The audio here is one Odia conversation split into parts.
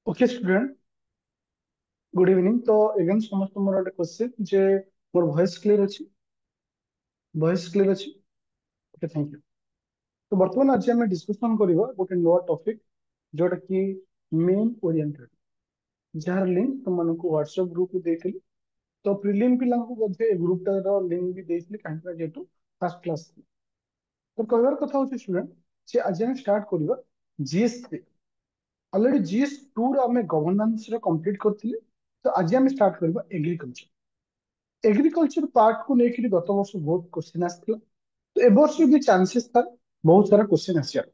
Okay student, good evening. तो एगेन समस्त मोर गोटे क्वेश्चन जे मोर वॉइस क्लियर अछि। Okay, thank you. तो वर्तमान आज हम डिस्कशन करबा गोटे नया टॉपिक जोटा कि मेन ओरिएंटेड, जार लिंक तुम मानक व्हाट्सएप ग्रुप देइथिली। तो प्रीलिम पिला को बोधे ए ग्रुप टा लिंक भी देइथिली काहे जेतु फर्स्ट क्लास। तो कहबार कथा होची स्टूडेंट जे आज हम स्टार्ट करबा जीएस 3। ऑलरेडी जीएस 2 रो हमें गवर्नेंस रो कंप्लीट करथिले। तो आज हम स्टार्ट करबा एग्रीकल्चर। एग्रीकल्चर पार्ट को लेकर गत वर्ष बहुत क्वेश्चन आसला। तो ए वर्ष भी चांसेस था बहुत सारा क्वेश्चन आसियार।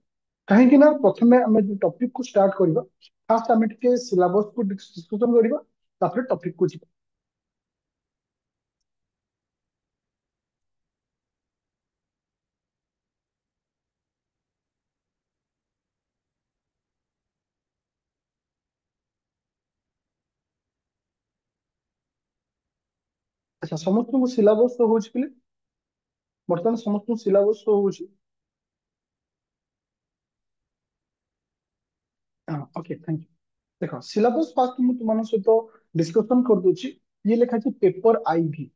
कहीं ना प्रथमे आम जो टॉपिक को स्टार्ट करबा, फास्ट आम टिके सिलेबस को डिस्कशन करबा, तापर टॉपिक को जीवा। अच्छा, समस्त को सिलेबस तो होची पिले, बर्तमान समस्त को सिलेबस तो होची। हां, ओके, थैंक यू। देखो सिलेबस फास्ट मु तुम सहित डिस्कशन कर दूची। ये लिखा है पेपर आईवी।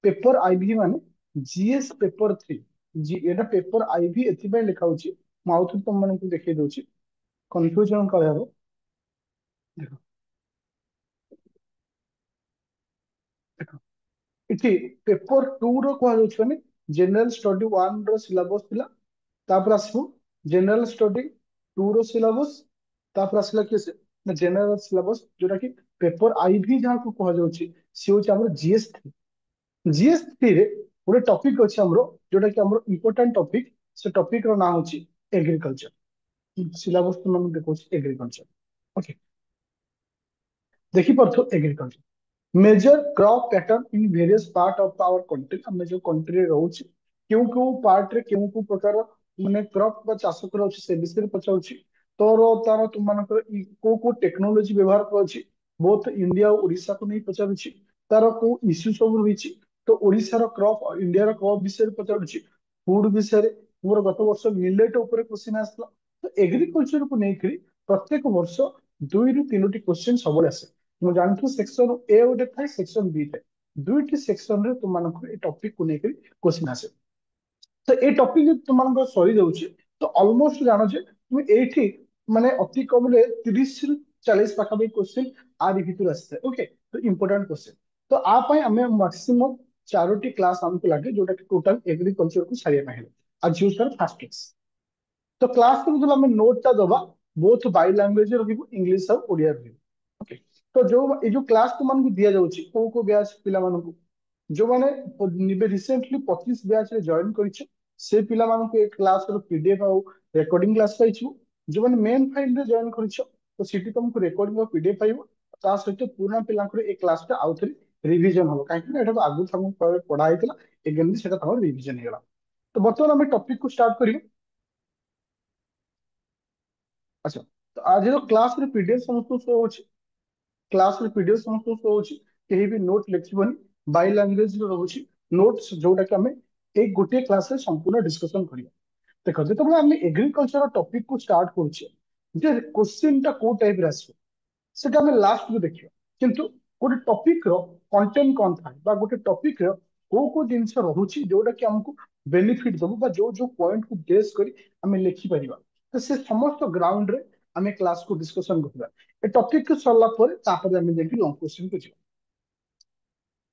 पेपर आईवी माने जीएस पेपर 3। जी एटा पेपर आईवी एथि लिखा होची। मु आउथ तुम मानक देखै दोची, कन्फ्यूजन करा हो। देखो देखो इति पेपर 2 रो कुआ जाउछ माने जनरल स्टडी 1 रो सिलेबस थिला। तापर आसबो जनरल स्टडी 2 रो सिलेबस। तापर आसला कि से जनरल सिलेबस जोटा कि पेपर आईवी जहाँ को कुआ जाउछि से होछि हमर जीएस 3। जीएस 3 रे गोटे टॉपिक अछि हमरो, जोटा कि हमरो इंपोर्टेंट टॉपिक। से टॉपिक रो नाम होछि एग्रीकल्चर। सिलेबस तो हम देखो एग्रीकल्चर। ओके, देखि परथो agriculture major crop pattern in various part of our country. हम जो कंट्री रहउछि क्यों क्यों पार्ट रे क्यों क्यों प्रकार माने क्रॉप बा चाष करउछि से विषय पचाउछि। तोर तार तुम मानकर को टेक्नोलॉजी व्यवहार करउछि, बोथ इंडिया और ओडिशा को नहीं पचारुछि। तार को इश्यू सब रहिछि। तो ओडिशा रो क्रॉप और इंडिया रो क्रॉप विषय पचारुछि। फूड विषय रे मोर गत वर्ष मिलेट ऊपर क्वेश्चन आसला। तो एग्रीकल्चर को लेकर प्रत्येक वर्ष 2 ରୁ 3ଟି क्वेश्चन सब आसे। ମୁଁ ଜାଣିଥିଲି ସେକ୍ସନ ଏ ଗୋଟେ ଥାଏ, ସେକ୍ସନ ବି ଥାଏ। ଦୁଇଟି ସେକ୍ସନ ରେ ତୁମମାନଙ୍କୁ ଏ ଟପିକ କୁ ନେଇକରି क्वेश्चन आसे। ତ ଏଇ ଟପିକ ଯଦି ତୁମମାନଙ୍କର ସରି ଯାଉଛି ତ ଅଲମୋଷ୍ଟ ଜାଣ ଯେ ତୁମେ ଏଇଠି ମାନେ ଅତି କମରେ 30 ରୁ 40 ପାଖାପାଖି क्वेश्चन ଆରି ଭିତରୁ ଆସିଥାଏ। ଓକେ, ତ ଇମ୍ପୋର୍ଟାଣ୍ଟ क्वेश्चन। ତ ଆ ପାଇଁ ଆମେ ମାକ୍ସିମମ୍ 4ଟି କ୍ଲାସ ଆମକୁ ଲାଗେ, ଯୋଉଟା କି ଟୋଟାଲ ଏଗ୍ରିକଲଚର କୁ ସାରିବା ପାଇଁ ହେଲେ। ଆଜି ହେଉଛି ତାର ଫାର୍ଷ୍ଟ କ୍ଲାସ। तो क्लास को जो हमें नोट टा दबा बोथ बाय लैंग्वेज रहिबो, इंग्लिश और ओडिया रहिबो। ओके, तो जो ए जो क्लास तो मानकु दिया जाउची को ब्याच पिला मानकु जो माने निबे रिसेंटली 25 ब्याच रे जॉइन करिछ, से पिला मानकु ए क्लास रो पीडीएफ और रिकॉर्डिंग क्लास पाइछु। जो माने मेन फाइल रे जॉइन करिछ तो सिटी तुमको रिकॉर्डिंग और पीडीएफ पाइबो। ता सहित पुराना पिला को ए क्लास टा आउथरी रिवीजन हो, काहे कि एटा तो आगु हम पढ़ा हैतला। एगेन सेटा तमर रिवीजन हेला। तो बर्तमान हम टॉपिक को स्टार्ट करियो। अच्छा, तो आज क्लास रे पीडीएफ समस्त शो होची। क्लास रे पीडीएफ समस्त शो होची। केही भी नोट लिखिबनी, बाय लैंग्वेज रे रहउची नोट्स, जोटा कि हमें एक गोटे क्लास रे संपूर्ण डिस्कशन करिया। देखो जेतबे हम एग्रीकल्चर टॉपिक को स्टार्ट करूचे, जे क्वेश्चन टा को टाइप रे आसो सेटा हम लास्ट में देखियो। किंतु गोटे टॉपिक रो कंटेंट कोन थाय बा गोटे टॉपिक रो को जिंस रहउची जोटा कि हमको बेनिफिट दबो, बा जो जो पॉइंट को बेस करी हमें लिखि परिबा। तो से समस्त ग्राउंड रे हमें क्लास को डिस्कशन करबा। ए टॉपिक को सरला पर तापर हमें देखि लॉन्ग क्वेश्चन को ଯିବା।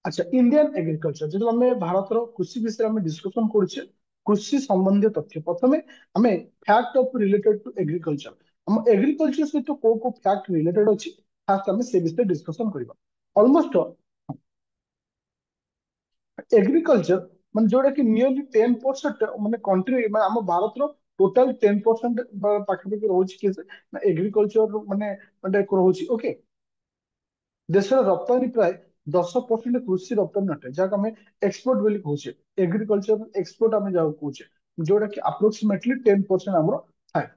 अच्छा, इंडियन एग्रीकल्चर जो हमें भारत रो कृषि विषय हमें डिस्कशन करूचे, कृषि संबंधी तथ्य प्रथमे हमें fact of related to agriculture. हम एग्रीकल्चर सहित को फैक्ट रिलेटेड अछि, फास्ट हमें से विषय डिस्कशन करबा। ऑलमोस्ट एग्रीकल्चर ମାନେ जोटा कि नियरली 10% ମାନେ कंट्री ମାନେ ଆମ ଭାରତର ଟୋଟାଲ 10% ପାଖାପାଖି ରହୁଛି କି एग्रीकल्चर ମାନେ ମାନେ ରହୁଛି। ओके, देशर रप्तानी प्राय 10% कृषि रप्तानी अटे, जहाँ आम एक्सपोर्ट बोली कहे। एग्रीकल्चर एक्सपोर्ट आम जहाँ कहे, जोटा कि अप्रोक्सीमेटली 10% आमर थाए।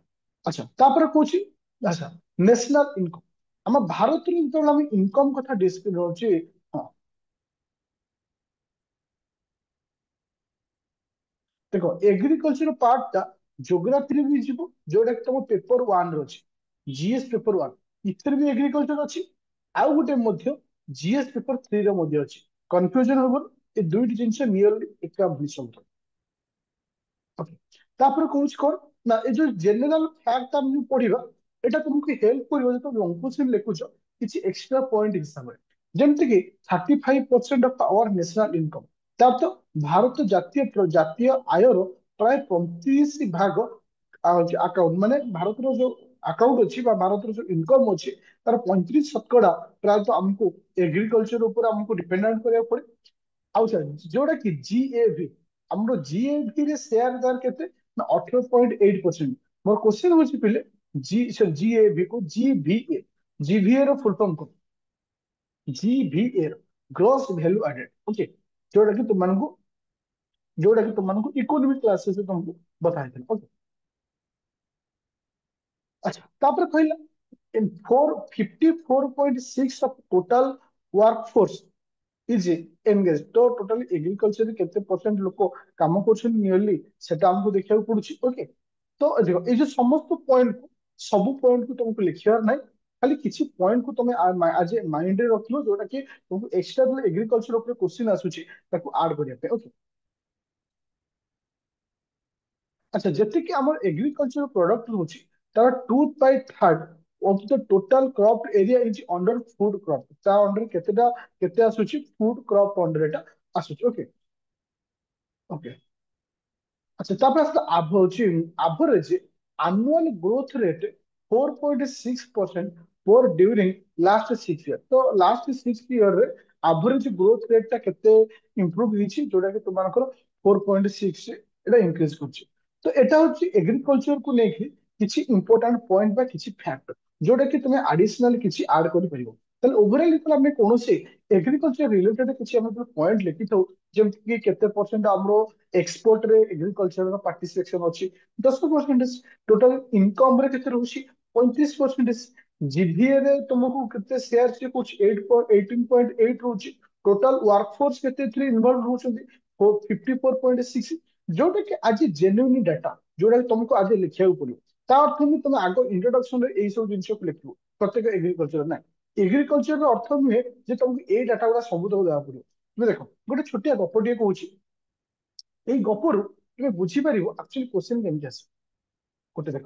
अच्छा, तापर कौन। अच्छा, नेशनल इनकम आम भारत जो इनकम कथा डिस्कस होची। हाँ, देखो एग्रीकल्चर पार्ट टा ज्योग्राफी भी जीवो, जोटा कि तुम पेपर 1 रे अछि, जीएस पेपर 1। इथिर भी एग्रीकल्चर अच्छी आउ गोटे मध्य जीएस पेपर 3 रे मध्य अच्छी कन्फ्यूजन हो ए दुईटी जिनस नियरली एका भली सब ओके तापर कौन कौन ना ये जो जनरल फैक्ट हम जो पढ़िबा एटा तुमको हेल्प करियो जे तुम लॉन्ग क्वेश्चन लिखुछ किछि एक्स्ट्रा पॉइंट हिसाब रे जेमति कि 35% ऑफ आवर नेशनल इनकम तब तो भारत जातीय आयर प्राय 35 भाग अकाउंट माने भारत रो जो अकाउंट अछि बा भारत रो जो इनकम अछि तार 35% प्राय तो हमको एग्रीकल्चर ऊपर हमको डिपेंडेंट करिया पड़े आउ सर जोड़ा कि जीएवी हमरो जीएवी रे शेयर दर केते ना 18.8% मोर क्वेश्चन होछि पहले जी सर जीएवी को जीवीए जीवीए रो फुल फॉर्म को GVA gross value added okay जोड़ा कि तुमको इकोनॉमिक क्लासेस से तुमको बताए थे ओके अच्छा तापर कहला इन 54.6 of total workforce is engage तो टोटली एग्रीकल्चर केते परसेंट लोक काम करछन नियरली सेटा हमको देखिବାକୁ पड़ुछि ओके तो देखो ए जो समस्त पॉइंट को सब पॉइंट को तुमको लिखियार नाही खाली किछि पॉइंट को तुम आज माइंड रे रखियो जोटा कि तुमको एक्स्ट्रा एग्रीकल्चर ऊपर क्वेश्चन आसुछि ताको ऐड करिया पे ओके अच्छा जति कि हमर एग्रीकल्चर प्रोडक्ट होछि तार 2/3 of the total crop area is under food crop ता अंडर केते आसुछि फूड क्रॉप अंडर एटा आसुछि ओके ओके अच्छा तापर आसला average annual growth rate 4.6% for during last 6 year तो लास्ट 6 ईयर रे एवरेज ग्रोथ रेट ता केते इंप्रूव हिची जोटा कि तुमानकर 4.6 एटा इंक्रीज करछि तो एटा होछि एग्रीकल्चर को लेके किछि इंपोर्टेंट पॉइंट बा किछि फैक्ट जोटा कि तुमे एडिशनल किछि ऐड करि परिबो तले ओवरऑल इतला हम कोनोसे एग्रीकल्चर रिलेटेड किछि हम पॉइंट लेखि थौ जेमति कि केते परसेंट हमरो एक्सपोर्ट रे एग्रीकल्चर रो पार्टिसिपेशन अछि 10% टोटल इनकम रे केते रहउछि 35% जीवीए रे तुमको केते शेयर से कुछ 18.8 रहउछि टोटल वर्कफोर्स केते थ्री इन्वॉल्व रहउछन्ती 54.6 जोटा कि आज जेन्युइन डाटा जोटा कि तुमको आज लिखिବାକୁ पड़िବ ता अर्थ नहीं तुम आग इंट्रोडक्शन रे एई सब जिनिस को लिखिबो प्रत्येक एग्रीकल्चर ना एग्रीकल्चर रो अर्थ नुहे जे तुमको एई डाटा गुडा सब तक देबा पड़िବ तुम देखो गोटे छोटिया गपटिए कहूछि ଏଇ ଗପରୁ ତୁମେ ବୁଝିପାରିବ ଆକ୍ଚୁଆଲି କ୍ୱେଶ୍ଚନ କେମିତି ଆସେ ଗୋଟେ ଦେଖ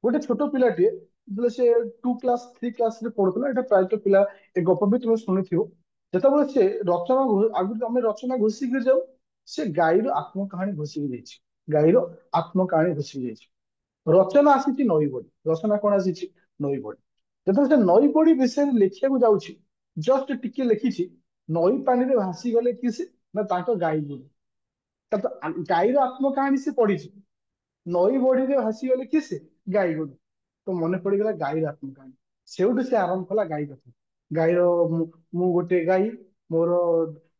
ଗୋଟେ ଛୋଟ ପିଲାଟିଏ ଯେତେବେଳେ ସେ 2 କ୍ଲାସ 3 କ୍ଲାସ ରେ ପଢୁଥିଲା ଏଟା ପ୍ରାୟତଃ ପିଲା ଏ ଗପ ବି ତୁମେ ଶୁଣିଥିବ ଯେତେବେଳେ ସେ ଆଗରୁ ଆମେ ରଚନା ଘୋଷିକି ଯାଉ ସେ ଗାଈର ଆତ୍ମ କାହାଣୀ ଘୋଷିକି ଯାଇଛି ଗାଈର ଆତ୍ମ କାହାଣୀ ଘୋଷିକି ଯାଇଛି ରଚନା ଆସିଛି ନଈ ବଢି ରଚନା କଣ ଆସିଛି ନଈ ବଢି ଯେତେବେଳେ ସେ ନଈ ବଢି ବିଷୟରେ ଲେଖିବାକୁ ଯାଉଛି ଜଷ୍ଟ ଟିକେ ଲେଖିଛି ନଈ ପାଣିରେ ଭାସି ଗଲେ କିଏ ସେ ନା ତାଙ୍କ ଗାଈ ଗୁରୁ ଗାଈର ଆତ୍ମ କାହାଣୀ ସେ ପଢିଛି ନଈ ବଢିରେ ଭାସିଗଲେ କିଏ ସେ ଗାଈ ଗୋରୁ ତ ମନେ ପଡିଗଲା ଗାଈର ଆତ୍ମ କାହାଣୀ ସେଉଠୁ ସେ ଆରମ୍ଭ କଲା ଗାଈ କଥା ଗାଈର ମୁଁ ଗୋଟେ ଗାଈ ମୋର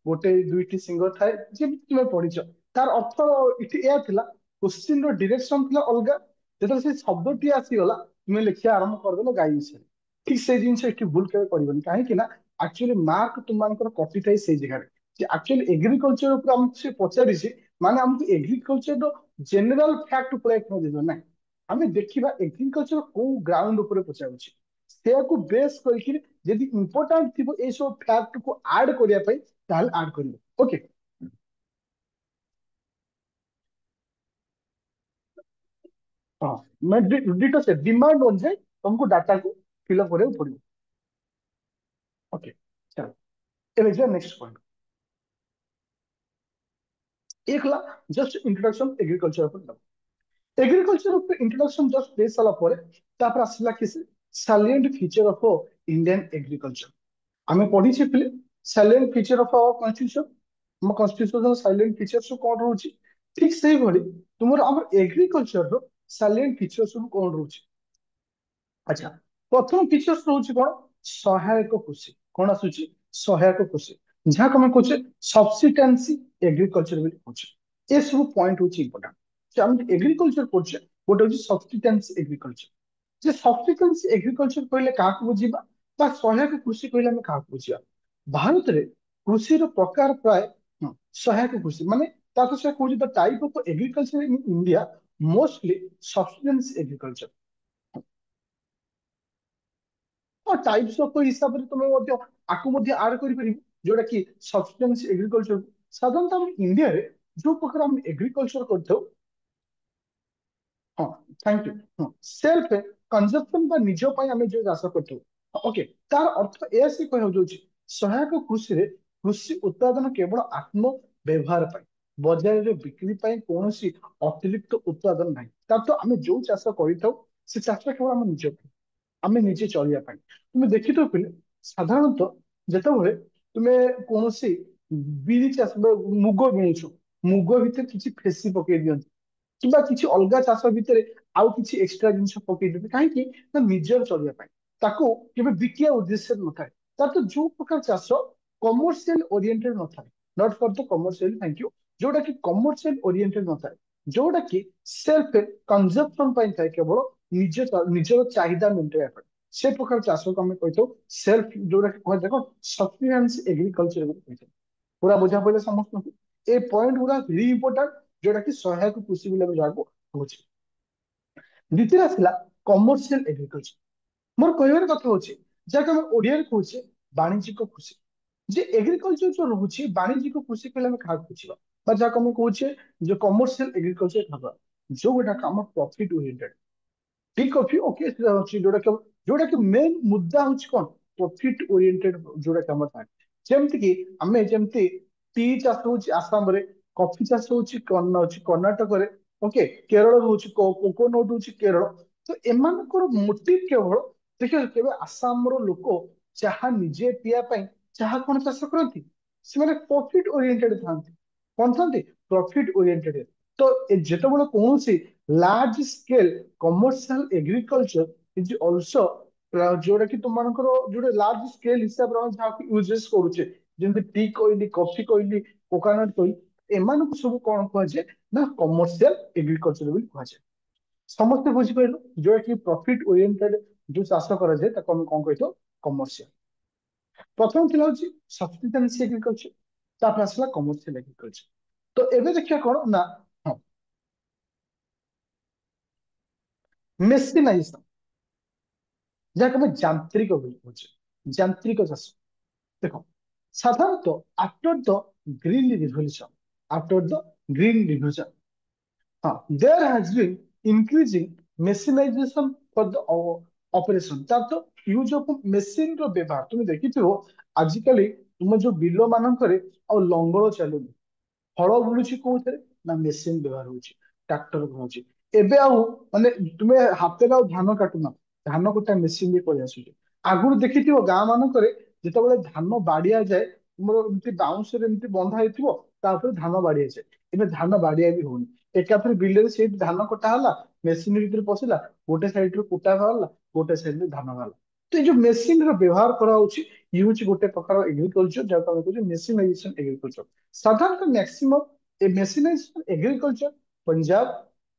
ଗୋଟେ ଦୁଇଟି ଶିଙ୍ଗ ଥାଏ ଯେମିତି ତୁମେ ପଢିଛ ତାର ଅର୍ଥ ଏଠି ଏୟା ଥିଲା କୋଶ୍ଚିନ୍ ର ଡିରେକ୍ସନ ଥିଲା ଅଲଗା ଯେତେବେଳେ ସେ ଶବ୍ଦଟି ଆସିଗଲା ତୁମେ ଲେଖିବା ଆରମ୍ଭ କରିଦେଲ ଗାଈ ବିଷୟରେ ଠିକ ସେଇ ଜିନିଷ ଏଠି ଭୁଲ କେବେ କରିବନି କାହିଁକି ନା ଆକ୍ଚୁଆଲି ମାର୍କ ତୁମମାନଙ୍କର କଟିଥାଏ ସେଇ ଜାଗାରେ ଯେ ଆକ୍ଚୁଆଲି ଏଗ୍ରିକଲଚର ଉପରେ ଆମକୁ ସେ ପଚାରିଛି ମାନେ ଆମକୁ ଏଗ୍ରିକଲଚର ର ଜେନେରାଲ ଫ୍ୟାକ୍ଟ ଉପରେ କଣ ଦେଇଦେବ ନା ଆମେ ଦେଖିବା ଏଗ୍ରିକଲଚର କୋଉ ଗ୍ରାଉଣ୍ଡ ଉପରେ ପଚାରୁଛି ସେୟାକୁ ବେସ୍ କରିକି ଯଦି ଇମ୍ପୋର୍ଟାଣ୍ଟ ଥିବ ଏଇ ସବୁ ଫ୍ୟାକ୍ଟ କୁ ଆଡ୍ କରିବା ପାଇଁ ତାହେଲେ ଆଡ୍ କରିବ ଓକେ ହଁ ମାନେ ଡିଟୋ ସେ ଡିମାଣ୍ଡ ଅନୁଯାୟୀ ତମକୁ ଡାଟାକୁ ଫିଲ୍ଅପ୍ କରିବାକୁ ପଡିବ ଓକେ ଚାଲ ଏବେ ଯିବା ନେକ୍ସଟ ପଏଣ୍ଟ एक ହେଲା ଜଷ୍ଟ ଇଣ୍ଟ୍ରୋଡକ୍ସନ ଏଗ୍ରିକଲଚର ଉପରେ ନେବା ଏଗ୍ରିକଲଚର ଉପରେ ଇଣ୍ଟ୍ରୋଡକ୍ସନ ଜଷ୍ଟ ଦେଇ ସାରିଲା ପରେ ତାପରେ ଆସିଲା କି salient feature of Indian agriculture ଆମେ ପଢିଛେ ପିଲେ salient feature of our constitution ଆମ କନଷ୍ଟିଟ୍ୟୁସନ ସାଇଲେଣ୍ଟ ଫିଚର ସବୁ କଣ ରହୁଛି ଠିକ ସେଇଭଳି ତୁମର ଆମର ଏଗ୍ରିକଲଚର ର ସାଇଲେଣ୍ଟ ଫିଚର ସବୁ କଣ ରହୁଛି ଆଚ୍ଛା ପ୍ରଥମ ଫିଚର୍ସ ରହୁଛି କଣ ସହାୟକ କୃଷି କଣ ଆସୁଛି ସହାୟକ କୃଷି ଯାହାକୁ ଆମେ କହୁଛେ ସବସିଟାନ୍ସି ଏଗ୍ରିକଲଚର ବୋଲି କହୁଛେ ଏସବୁ ପଏଣ୍ଟ ହଉଛି ଇମ୍ପୋର୍ଟାଣ୍ଟ ଆମେ ଏଗ୍ରିକଲଚର କରୁଛେ ଗୋଟେ ହଉଛି ସବସିଟାନ୍ସି ଏଗ୍ରିକଲଚର ଯେ ସବସିଟାନ୍ସି ଏଗ୍ରିକଲଚର କହିଲେ କାହାକୁ ବୁଝିବା ବା ସହାୟକ କୃଷି କହିଲେ ଆମେ କାହାକୁ ବୁଝିବା ଭାରତରେ କୃଷିର ପ୍ରକାର ପ୍ରାୟ ସହାୟକ କୃଷି ମାନେ ତାକୁ ସେ କହୁଛି the type of agriculture in India mostly subsistence agriculture और टाइप्स ऑफ हिसाब से तुम आपको आड कर जोटा कि सब्सटेंस एग्रीकल्चर साधारणतः हम इंडिया रे जो प्रकार हम एग्रीकल्चर करते हाँ थैंक यू सेल्फ कंजप्शन बा निज ପାଇଁ ଆମେ ଯୋଉ ଚାଷ କରିଥାଉ ଓକେ ତାର ଅର୍ଥ ଏହା ସେ କହିବାକୁ ଯାଉଛି ସହାୟକ କୃଷିରେ କୃଷି ଉତ୍ପାଦନ କେବଳ ଆତ୍ମ ବ୍ୟବହାର ପାଇଁ ବଜାରରେ ବିକ୍ରି ପାଇଁ କୌଣସି ଅତିରିକ୍ତ ଉତ୍ପାଦନ ନାହିଁ ତାର ତ ଆମେ ଯୋଉ ଚାଷ କରିଥାଉ ସେ ଚାଷ କେବଳ ଆମ ନିଜ ପାଇଁ ଆମେ ନିଜେ ଚଳିବା ପାଇଁ ତୁମେ ଦେଖିଥିବ ପିଲେ ସାଧାରଣତଃ ଯେତେବେଳେ ତୁମେ କୌଣସି ବିରି ଚାଷ ବା ମୁଗ ବୁଣୁଛ ମୁଗ ଭିତରେ କିଛି ଫେସି ପକେଇ ଦିଅନ୍ତି କିମ୍ବା କିଛି ଅଲଗା ଚାଷ ଭିତରେ ଆଉ କିଛି ଏକ୍ସଟ୍ରା ଜିନିଷ ପକେଇ ଦିଅନ୍ତି କାହିଁକି ନା ନିଜର ଚଳିବା ପାଇଁ ତାକୁ କେବେ ବିକିବା ଉଦ୍ଦେଶ୍ୟରେ ନଥାଏ ତାର ତ ଯୋଉ ପ୍ରକାର ଚାଷ କମର୍ସିଆଲ ଓରିଏଣ୍ଟେଡ ନଥାଏ not for the commercial thank you ଯୋଉଟା କି କମର୍ସିଆଲ ଓରିଏଣ୍ଟେଡ ନଥାଏ ଯୋଉଟା କି ସେଲ୍ଫ କନଜପ୍ସନ ପାଇଁ ଥାଏ କେବଳ ନିଜର ଚାହିଦା ମେଣ୍ଟେଇବା ପାଇଁ ସେ ପ୍ରକାର ଚାଷକୁ ଆମେ କହିଥାଉ ସେଲ୍ଫ ଯୋଉଟା କି କୁହାଯାଏ କଣ ସଫିସିଏନ୍ସି ଏଗ୍ରିକଲଚର ବୋଲି କହିଥାଉ ପୁରା ବୁଝା ପଡିଲା ସମସ୍ତଙ୍କୁ ଏ ପଏଣ୍ଟ ଗୁଡା ଭେରି ଇମ୍ପୋର୍ଟାଣ୍ଟ ଯୋଉଟା କି ସହାୟକ କୃଷି ବୋଲି ଆମେ ଯାହାକୁ କହୁଛେ ଦ୍ୱିତୀୟ ଆସିଲା କମର୍ସିଆଲ ଏଗ୍ରିକଲଚର ମୋର କହିବାର କଥା ହଉଛି ଯାହାକୁ ଆମେ ଓଡିଆରେ କହୁଛେ ବାଣିଜ୍ୟିକ କୃଷି ଯେ ଏଗ୍ରିକଲଚର ଯୋଉ ରହୁଛି ବାଣିଜ୍ୟିକ କୃଷି କହିଲେ ଆମେ କାହାକୁ ବୁଝିବା ବା ଯାହାକୁ ଆମେ କହୁଛେ ଯେ କମର୍ସିଆଲ ଏଗ୍ରିକଲଚର ଭାବା ଯୋଉ ଗୁଡାକ ଆମ ପ୍ରଫିଟ ଓରିଏଣ୍ଟେଡ ଠିକ ଅଛି ଓକେ ସେଟା ଅଛି ଯୋଉଟା କି ମେନ୍ ମୁଦ୍ଦା ହଉଛି କଣ ପ୍ରଫିଟ ଓରିଏଣ୍ଟେଡ ଯୋଉଟା କି ଆମର ଥାଏ ଯେମିତି କି ଆମେ ଯେମିତି ଟି ଚାଷ ହଉଛି ଆସାମରେ କଫି ଚାଷ ହଉଛି ଅଛି କର୍ଣ୍ଣାଟକରେ ଓକେ କେରଳ ହଉଛି କୋକୋନଟ ହଉଛି କେରଳ ତ ଏମାନଙ୍କର ମୋଟିଭ କେବଳ ଦେଖିବ କେବେ ଆସାମର ଲୋକ ଚାହା ନିଜେ ପିଇବା ପାଇଁ ଚାହା କଣ ଚାଷ କରନ୍ତି ସେମାନେ ପ୍ରଫିଟ ଓରିଏଣ୍ଟେଡ ଥାନ୍ତି କଣ ଥାନ୍ତି ପ୍ରଫିଟ ଓରିଏଣ୍ଟେଡ ତ ଯେତେବେଳେ କୌଣସି large scale commercial agriculture is also ଯୋଉଟା କି ତୁମମାନଙ୍କର ଯୋଉଟା ଲାର୍ଜ ସ୍କେଲ ହିସାବରେ ଆମେ ଯାହାକୁ ୟୁଜେସ୍ କରୁଛେ ଯେମିତି ଟି କହିଲି କଫି କହିଲି କୋକାନଟ କହିଲି ଏମାନଙ୍କୁ ସବୁ କଣ କୁହାଯାଏ ନା କମର୍ସିଆଲ ଏଗ୍ରିକଲଚର ବୋଲି କୁହାଯାଏ ସମସ୍ତେ ବୁଝିପାରିଲୁ ଯୋଉଟା କି ପ୍ରଫିଟ ଓରିଏଣ୍ଟେଡ ଯୋଉ ଚାଷ କରାଯାଏ ତାକୁ ଆମେ କଣ କହିଥାଉ କମର୍ସିଆଲ ପ୍ରଥମ ଥିଲା ହଉଛି ସବସିଷ୍ଟାନ୍ସ ଏଗ୍ରିକଲଚର ତାପରେ ଆସିଲା କମର୍ସିଆଲ ଏଗ୍ରିକଲଚର ତ ଏବେ ଦେଖିବା କଣ ନା ହଁ ମେସିନାଇଜେସନ ଯାହାକୁ ଆମେ ଯାନ୍ତ୍ରିକ ବୋଲି କହୁଛେ ଯାନ୍ତ୍ରିକ ଚାଷ ଦେଖ ସାଧାରଣତଃ ଆଫ୍ଟର ଦ ଗ୍ରୀନ ରିଭଲ୍ୟୁସନ ଆଫ୍ଟର ଦ ଗ୍ରୀନ ରିଭଲ୍ୟୁସନ ହଁ there has been increasing mechanization for the operation ତାର ତ ୟୁଜ ଅଫ ମେସିନ ର ବ୍ୟବହାର ତୁମେ ଦେଖିଥିବ ଆଜିକାଲି ତୁମ ଯୋଉ ବିଲ ମାନଙ୍କରେ ଆଉ ଲଙ୍ଗଳ ଚାଲୁନି ହଳ ବୁଲୁଛି କୋଉଥିରେ ନା ମେସିନ ବ୍ୟବହାର ହଉଛି ଟ୍ରାକ୍ଟର ହଉଛି ଏବେ ଆଉ ମାନେ ତୁମେ ହାତରେ ଆଉ ଧାନ କାଟୁନ ଧାନ କଟା ମେସିନ ବି ପଳେଇ ଆସୁଛି ଆଗରୁ ଦେଖିଥିବ ଗାଁ ମାନଙ୍କରେ ଯେତେବେଳେ ଧାନ ବାଡିଆ ଯାଏ ତୁମର ଏମିତି ବାଉଁଶରେ ଏମିତି ବନ୍ଧା ହେଇଥିବ ତାପରେ ଧାନ ବାଡିଆ ଯାଏ ଏବେ ଧାନ ବାଡିଆ ବି ହଉନି ଏକାଥରେ ବିଲରେ ସେଇଠି ଧାନ କଟା ହେଲା ମେସିନ ଭିତରେ ପଶିଲା ଗୋଟେ ସାଇଡ ରୁ କୁଟା ବାହାରିଲା ଗୋଟେ ସାଇଡ ରୁ ଧାନ ବାହାରିଲା ତ ଏଇ ଯୋଉ ମେସିନ ର ବ୍ୟବହାର କରାହଉଛି ଇଏ ହଉଛି ଗୋଟେ ପ୍ରକାର ଏଗ୍ରିକଲଚର ଯାହାକୁ ଆମେ କହୁଛେ ମେସିନାଇଜେସନ ଏଗ୍ରିକଲଚର ସାଧାରଣତଃ ମ୍ୟାକ୍ସିମମ୍ ଏ ମେସିନାଇଜେସନ ଏଗ୍ରିକଲଚର ପଞ୍ଜାବ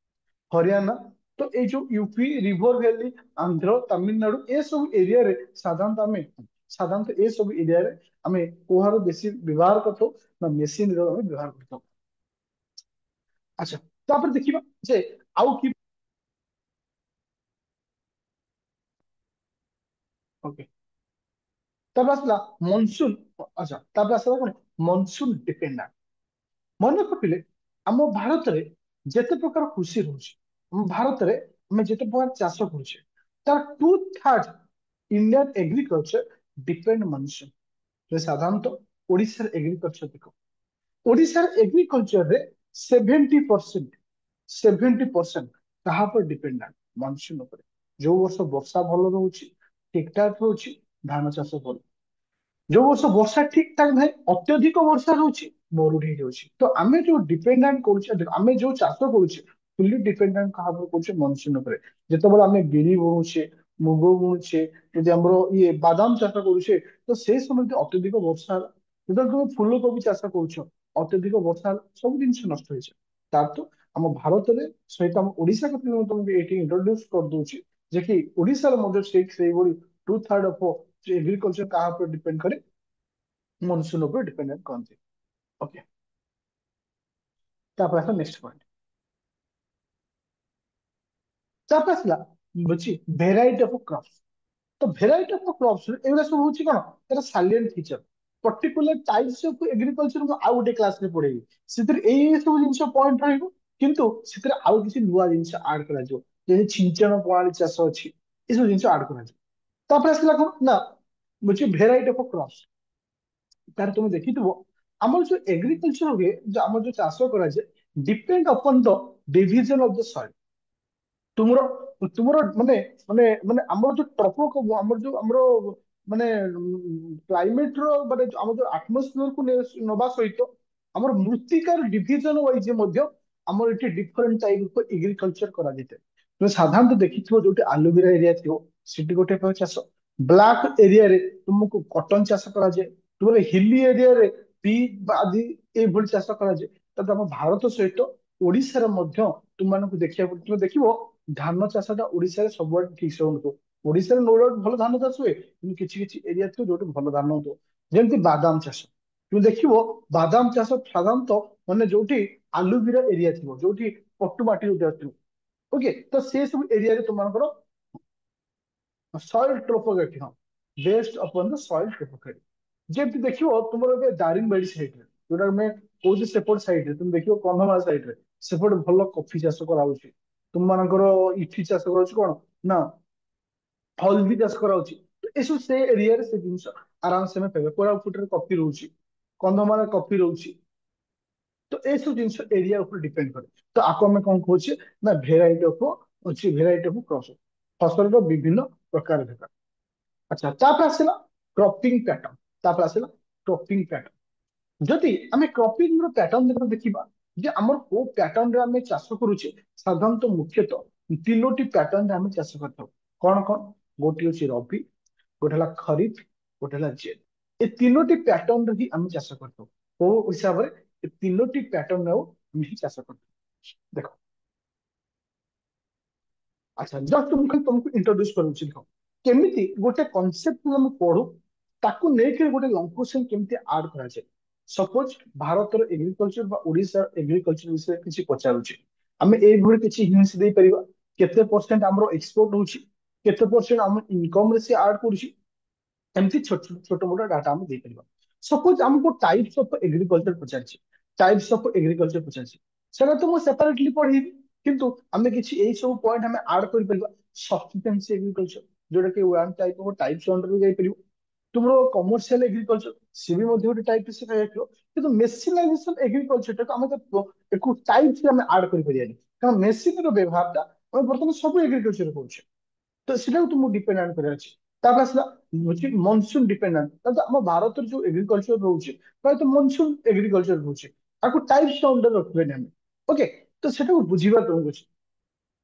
ହରିୟାଣା ତ ଏଇ ଯୋଉ UP river valley Andhra Tamil Nadu ଏସବୁ ଏରିଆରେ ସାଧାରଣତଃ ଏସବୁ ଏରିଆରେ ଆମେ କୁହାର ବେଶୀ ବ୍ୟବହାର କରିଥାଉ ନା ମେସିନ ର ଆମେ ବ୍ୟବହାର କରିଥାଉ ଆଚ୍ଛା ତାପରେ ଦେଖିବା ଯେ ଆଉ କି ଓକେ ତାପରେ ଆସିଲା ମନସୁନ ଆଚ୍ଛା ତାପରେ ଆସିଲା କଣ ମନସୁନ ଡିପେଣ୍ଡାଣ୍ଟ ମନେ ରଖିଲେ ଆମ ଭାରତରେ ଯେତେ ପ୍ରକାର କୃଷି ରହୁଛି ଆମ ଭାରତରେ ଆମେ ଯେତେ ପ୍ରକାର ଚାଷ କରୁଛେ ତାର 2/3 ଇଣ୍ଡିଆନ ଏଗ୍ରିକଲଚର ଡିପେଣ୍ଡ ମନସୁନ ସାଧାରଣତଃ ଓଡିଶାର ଏଗ୍ରିକଲଚର ଦେଖ ଓଡିଶାର ଏଗ୍ରିକଲଚରରେ 70% କାହା ଉପରେ ଡିପେଣ୍ଡାଣ୍ଟ ମନସୁନ ଉପରେ ଯୋଉ ବର୍ଷ ବର୍ଷା ଭଲ ରହୁଛି ଠିକ ଠାକ ରହୁଛି ଧାନ ଚାଷ ଭଲ ଯୋଉ ବର୍ଷ ବର୍ଷା ଠିକ ଠାକ ନାହିଁ ଅତ୍ୟଧିକ ବର୍ଷା ରହୁଛି ମରୁଡି ହେଇଯାଉଛି ତ ଆମେ ଯୋଉ ଡିପେଣ୍ଡାଣ୍ଟ କରୁଛେ ଆମେ ଯୋଉ ଚାଷ କରୁଛେ ଫୁଲି ଡିପେଣ୍ଡାଣ୍ଟ କାହା ଉପରେ କରୁଛେ ମନସୁନ ଉପରେ ଯେତେବେଳେ ଆମେ ବିରି ବୁଣୁଛେ ମୁଗ ବୁଣୁଛେ ଯଦି ଆମର ଇଏ ବାଦାମ ଚାଷ କରୁଛେ ତ ସେଇ ସମୟରେ ଅତ୍ୟଧିକ ବର୍ଷା ହେଲା ଯେତେବେଳେ ତମେ ଫୁଲକୋବି ଚାଷ କରୁଛ ଅତ୍ୟଧିକ ବର୍ଷା ହେଲା ସବୁ ଜିନିଷ ନଷ୍ଟ ହେଇଯାଏ ତାର ତ ଆମ ଭାରତରେ ସହିତ ଆମ ଓଡିଶା କଥା ମୁଁ ତମକୁ ଏଇଠି ଇଣ୍ଟ୍ରୋଡ୍ୟୁସ କରିଦଉଛି ଯେ କି ଓଡିଶାର ମଧ୍ୟ ସେଇଭଳି 2/3 ଅଫ ଏଗ୍ରିକଲଚର କାହା ଉପରେ ଡିପେଣ୍ଡ କରେ ମନସୁନ ଉପରେ ଡିପେଣ୍ଡେଣ୍ଟ କରନ୍ତି ଓକେ ତାପରେ ଆସିଲା ନେକ୍ସଟ ପଏଣ୍ଟ ତାପରେ ଆସିଲା ବୁଝି ଭେରାଇଟି ଅଫ କ୍ରପ तो भेराइटी ऑफ क्रॉप्स एଗୁଡ଼ା ସବୁ ହଉଛି କଣ ତାର salient feature. Particular types of agriculture ମୁଁ ଆଉ ଗୋଟେ କ୍ଲାସରେ ପଢେଇବି, ସେଥିରେ ଏଇ ସବୁ ଜିନିଷ ପଏଣ୍ଟ ରହିବ, କିନ୍ତୁ ସେଥିରେ ଆଉ କିଛି ନୂଆ ଜିନିଷ ଆଡ କରାଯିବ, ଯେମିତି ଛିଞ୍ଚନ ପ୍ରଣାଳୀ ଚାଷ ଅଛି, ଏସବୁ ଜିନିଷ ଆଡ କରାଯିବ। ତାପରେ ଆସିଲା କଣ ନା ହଉଛି ଭେରାଇଟି ଅଫ କ୍ରପ୍ସ। ତାର ତୁମେ ଦେଖିଥିବ ଆମର ଯୋଉ ଏଗ୍ରିକଲଚର ହୁଏ, ଆମର ଯୋଉ ଚାଷ କରାଯାଏ depend open the division of the soil. ତୁମର ତୁମର ମାନେ ମାନେ ମାନେ ଆମର ଯୋଉ ଆମର ଯୋଉ ଆମର ମାନେ କ୍ଲାଇମେଟ ର ମାନେ ଆମର ଯୋଉ ଆଟମୋସ୍ଫିୟର କୁ ନବା ସହିତ ଆମର ମୃତ୍ତିକାର ଡିଭିଜନ ୱାଇଜ ମଧ୍ୟ ଆମର ଏଠି ଡିଫରେଣ୍ଟ ଟାଇପ ଏଗ୍ରିକଲଚର କରାଯାଇଥାଏ। ତୁମେ ସାଧାରଣତଃ ଦେଖିଥିବ ଯୋଉଠି ଆଲୋଭେରା ଏରିଆ ଥିବ ସେଠି ଗୋଟେ ପ୍ରକାର ଚାଷ, ବ୍ଲାକ ଏରିଆରେ ତୁମକୁ କଟନ ଚାଷ କରାଯାଏ, ତୁମର ହିଲି ଏରିଆରେ ପି ଆଦି ଏଇଭଳି ଚାଷ କରାଯାଏ। ତାପରେ ଆମ ଭାରତ ସହିତ ଓଡିଶାରେ ମଧ୍ୟ ତୁମମାନଙ୍କୁ ଦେଖିବାକୁ ତୁମେ ଦେଖିବ ଧାନ ଚାଷଟା ଓଡିଶାରେ ସବୁଆଡେ ଠିକ ସେ ହଉନଥିବ। ଓଡିଶାରେ no doubt ଭଲ ଧାନ ଚାଷ ହୁଏ, କିନ୍ତୁ କିଛି କିଛି ଏରିଆ ଥିବ ଯୋଉଠି ଭଲ ଧାନ ହଉଥିବ। ଯେମିତି ବାଦାମ ଚାଷ, ତୁମେ ଦେଖିବ ବାଦାମ ଚାଷ ସାଧାରଣତଃ ମାନେ ଯୋଉଠି ଆଲୁଭିରା ଏରିଆ ଥିବ, ଯୋଉଠି ପଟୁ ମାଟି ଯୋଉଠି ଆସିଥିବ, ଓକେ, ତ ସେ ସବୁ ଏରିଆରେ ତୁମମାନଙ୍କର ସଏଲ ଟ୍ରୋପୋଗ୍ରାଫି, ହଁ, ବେସ୍ଡ ଅପନ ଦ ସଏଲ ଟ୍ରୋପୋଗ୍ରାଫି। ଯେମିତି ଦେଖିବ ତୁମର ଏବେ ଦାରିଙ୍ଗବାଡି ସାଇଡରେ ଯୋଉଟା ଆମେ କହୁଛେ ସେପଟ ସାଇଡରେ ତୁମେ ଦେଖିବ କନ୍ଧମାଳ ସାଇଡରେ ସେପଟେ ଭଲ କଫି ଚାଷ କରାହଉଛି। ତୁମମାନଙ୍କର ଇଠି ଚାଷ କରାଉଛି କଣ ନା ହଳଦୀ ଚାଷ କରାଉଛି। ତ ଏସବୁ ସେ ଏରିଆରେ ସେ ଜିନିଷ ଆରାମସେ ଆମେ ପାଇବା। କୋରାପୁଟରେ କଫି ରହୁଛି, କନ୍ଧମାଳରେ କଫି ରହୁଛି। ତ ଏସବୁ ଜିନିଷ ଏରିଆ ଉପରେ ଡିପେଣ୍ଡ କରେ। ତ ଆକୁ ଆମେ କଣ କହୁଛେ ନା ଭେରାଇଟି ଅଫ ଅଛି, ଭେରାଇଟି ଅଫ କ୍ରପ, ଫସଲର ବିଭିନ୍ନ ପ୍ରକାର ଭେଦ। ଆଚ୍ଛା, ତାପରେ ଆସିଲା କ୍ରପିଂ ପ୍ୟାଟର୍ନ। ତାପରେ ଆସିଲା କ୍ରପିଂ ପ୍ୟାଟର୍ନ। ଯଦି ଆମେ କ୍ରପିଂ ର ପ୍ୟାଟର୍ନ ଦେଖିବା ଯେ ଆମର କୋଉ ପ୍ୟାଟର୍ନରେ ଆମେ ଚାଷ କରୁଛେ, ସାଧାରଣତଃ ମୁଖ୍ୟତଃ ତିନୋଟି ପ୍ୟାଟର୍ନରେ ଆମେ ଚାଷ କରିଥାଉ। କଣ କଣ? ଗୋଟିଏ ହଉଛି ରବି, ଗୋଟେ ହେଲା ଖରିଫ, ଗୋଟେ ହେଲା ଜେନ୍। ଏ ତିନୋଟି ପ୍ୟାଟର୍ନରେ ହିଁ ଆମେ ଚାଷ କରିଥାଉ। କୋଉ ହିସାବରେ? ଏ ତିନୋଟି ପ୍ୟାଟର୍ନ ଆଉ ଆମେ ହିଁ ଚାଷ କରିଥାଉ। ଦେଖ, ଆଚ୍ଛା, ଜଷ୍ଟ ମୁଁ ଖାଲି ତମକୁ ଇଣ୍ଟ୍ରୋଡ୍ୟୁସ କରୁଛି। ଦେଖ କେମିତି ଗୋଟେ କନସେପ୍ଟ ଆମେ ପଢୁ, ତାକୁ ନେଇକି ଗୋଟେ ଲଙ୍ଗ କୋଶ୍ଚେନ କେମିତି ଆଡ କରାଯାଏ। ସପୋଜ ଭାରତର ଏଗ୍ରିକଲଚର ବା ଓଡିଶା ଏଗ୍ରିକଲଚର ବିଷୟରେ କିଛି ପଚାରୁଛି, ଆମେ ଏଇଭଳି କିଛି ହିଣ୍ଟସ ଦେଇପାରିବା। କେତେ ପରସେଣ୍ଟ ଆମର ଏକ୍ସପୋର୍ଟ ହଉଛି, କେତେ ପରସେଣ୍ଟ ଆମ ଇନକମ ରେ ସେ ଆଡ କରୁଛି, ଏମିତି ଛୋଟ ଛୋଟ ମୋଟ ଡାଟା ଆମେ ଦେଇପାରିବା। ସପୋଜ ଆମକୁ ଟାଇପ୍ସ ଅଫ ଏଗ୍ରିକଲଚର ପଚାରିଛି, ଟାଇପ୍ସ ଅଫ ଏଗ୍ରିକଲଚର ପଚାରିଛି, ସେଟା ତ ମୁଁ ସେପାରେଟଲି ପଢେଇବି, କିନ୍ତୁ ଆମେ କିଛି ଏଇ ସବୁ ପଏଣ୍ଟ ଆମେ ଆଡ କରିପାରିବା। ସବସିଷ୍ଟେନ୍ସି ଏଗ୍ରିକଲଚର, ଯୋଉଟା କି ୱାନ୍ ଟାଇପ ଅଫ ଟାଇପ୍ସ ଅଣ୍ଡରରେ ଯାଇପାରିବ। ତୁମର କମର୍ସିଆଲ ଏଗ୍ରିକଲଚର, ସିଏ ବି ମଧ୍ୟ ଗୋଟେ ଟାଇପ ସେ ଯାଇପାରିବ। କିନ୍ତୁ ମେସିନାଇଜେସନ ଏଗ୍ରିକଲଚରଟାକୁ ଆମେ ଏକୁ ଟାଇପ୍ସ ଆମେ ଆଡ କରିପାରିବାନି, କାରଣ ମେସିନର ବ୍ୟବହାରଟା ଆମେ ବର୍ତ୍ତମାନ ସବୁ ଏଗ୍ରିକଲଚର କରୁଛେ। ତ ସେଟାକୁ ତୁମକୁ ଡିପେଣ୍ଡାଣ୍ଟ କରିବାର ଅଛି। ତାପରେ ଆସିଲା ହଉଛି ମନସୁନ ଡିପେଣ୍ଡାଣ୍ଟ। ତାହେଲେ ଆମ ଭାରତର ଯୋଉ ଏଗ୍ରିକଲଚର ରହୁଛି ପ୍ରାୟତଃ ମନସୁନ ଏଗ୍ରିକଲଚର ରହୁଛି, ତାକୁ ଟାଇପ୍ସ ଅଣ୍ଡର ରଖିବାନି ଆମେ। ଓକେ, ତ ସେଟାକୁ ବୁଝିବା ତମକୁ ଅଛି